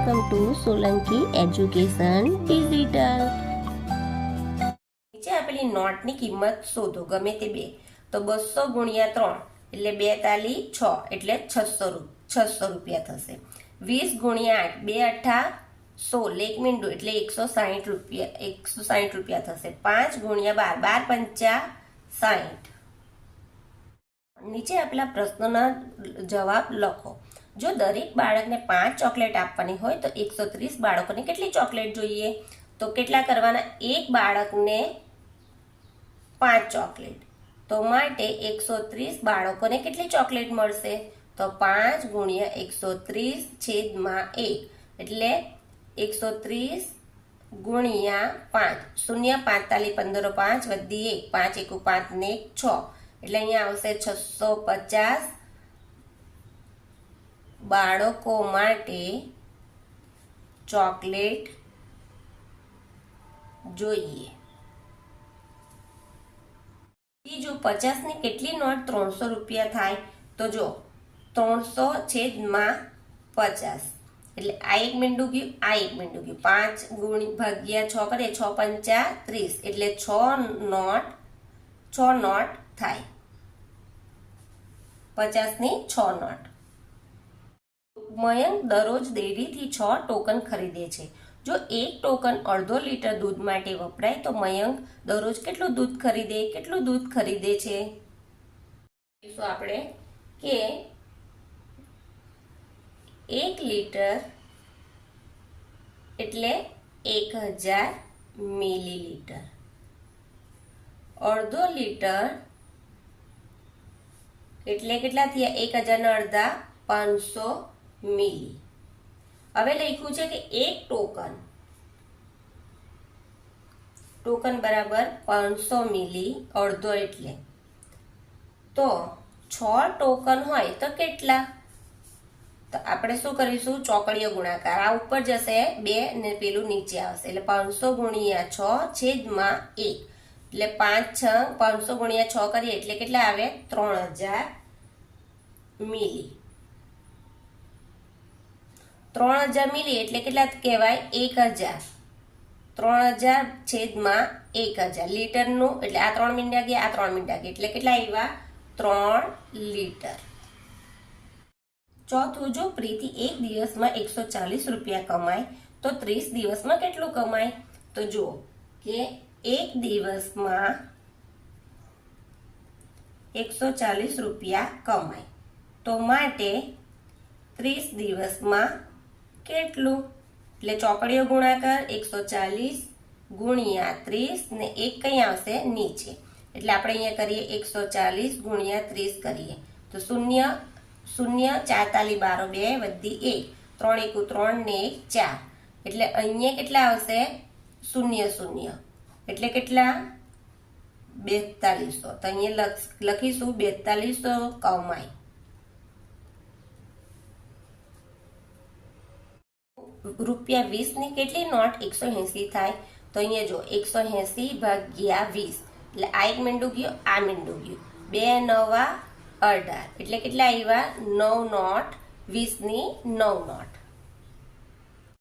Welcome to Solanki education digital. નીચે આપેલી નોટની કિંમત શોધો, ગમે તે બે। તો 200 ગુણ્યા 3 એટલે 2 તાલી 6 એટલે 600 રૂપિયા થશે। 20 ગુણ્યા 8 2 અઠ્ઠા 16 એક મીંડું એટલે 160 રૂપિયા થશે। 5 ગુણ્યા 12 12 પંચા 60। નીચે આપેલા પ્રશ્નોના જવાબ લખો। જો દરેક બાળકને 5 ચોકલેટ આપવાની હોય તો 130 બાળકોને કેટલી ચોકલેટ જોઈએ? તો કેટલા કરવાના? એક બાળકને 5 ચોકલેટ, તો માટે 130 બાળકોને કેટલી ચોકલેટ મળશે? તો 5 ગુણ્યા 130 છેદમાં 1 એટલે 130 ગુણ્યા 5 શૂન્ય 5 તાલી 15 5 વધી 1 5 એકુ 5 ને 1 6 એટલે અહીંયા આવશે 650 બાળકો માટે ચોકલેટ જોઈએ। બીજું 50 ની કેટલી નોટ 300 રૂપિયા થાય? તો જો 300 છેદમાં 50 એટલે આ એક મીંડું ગયું, આ એક મીંડું ગયું, 5 ભાગ્યા 6 કરીએ 6 પંચા 30 એટલે 6 નોટ થાય। 50 ની 6 નોટ। મયંક દરરોજ ડેરીથી 6 ટોકન ખરીદે છે। જો એક ટોકન અડધો લીટર દૂધ માટે વપરાય તો મયંક દરરોજ કેટલું દૂધ ખરીદે છે? આપણે કે 1 લીટર એટલે 1000 મિલીલીટર, અડધો લીટર એટલે કેટલા થયા? 1000 ના અડધા 500 મિલી। હવે લખ્યું છે કે એક ટોકન બરાબર 500 મિલી, અડધો એટલે તો 6 ટોકન હોય તો કેટલા? તો આપણે શું કરીશું? ચોકડીયો ગુણાકાર, આ ઉપર જશે 2 ને પેલું નીચે આવશે એટલે 500 ગુણ્યા 6 છેદમાં 1 એટલે 5 6 500 ગુણ્યા 6 કરીએ એટલે કેટલા આવે? 3000 મિલી। 3000 મિલી એટલે કેટલા કહેવાય? 1000। 3000 છેદમાં 1000 લીટરનું એટલે આ 3 મીંડા ગયા, આ 3 મીંડા ગયા એટલે કેટલા આવ્યા? 3 લીટર। ચોથું, જો પ્રીતિ એક દિવસમાં 140 રૂપિયા કમાય તો 30 દિવસમાં કેટલું કમાય? તો જુઓ કે એક દિવસમાં 140 રૂપિયા કમાય તો માટે 30 દિવસમાં કેટલું? એટલે ચોકડીયો ગુણાકાર 140 ગુણ્યા 30 ને 1 કઈ આવશે? નીચે એટલે આપણે અહીંયા કરીએ 140 ગુણ્યા 30 કરીએ તો 0 4 તાલી 12 2 વધી 1 3 એકુ 3 ને 1 4 એટલે અહીંયા કેટલા આવશે? 0 0 એટલે કેટલા? 4200। તો અહીંયા લખીશું 4200 કમાય। રૂપિયા 20 ની કેટલી નોટ 180 થાય? તો અહીંયા જો 180 ભાગ્યા 20 એટલે આ એક મીંડું ગયું, આ મીંડું ગયું, 2 9 18 એટલે કેટલા આવ્યા? 9 નોટ। 20 ની 9 નોટ।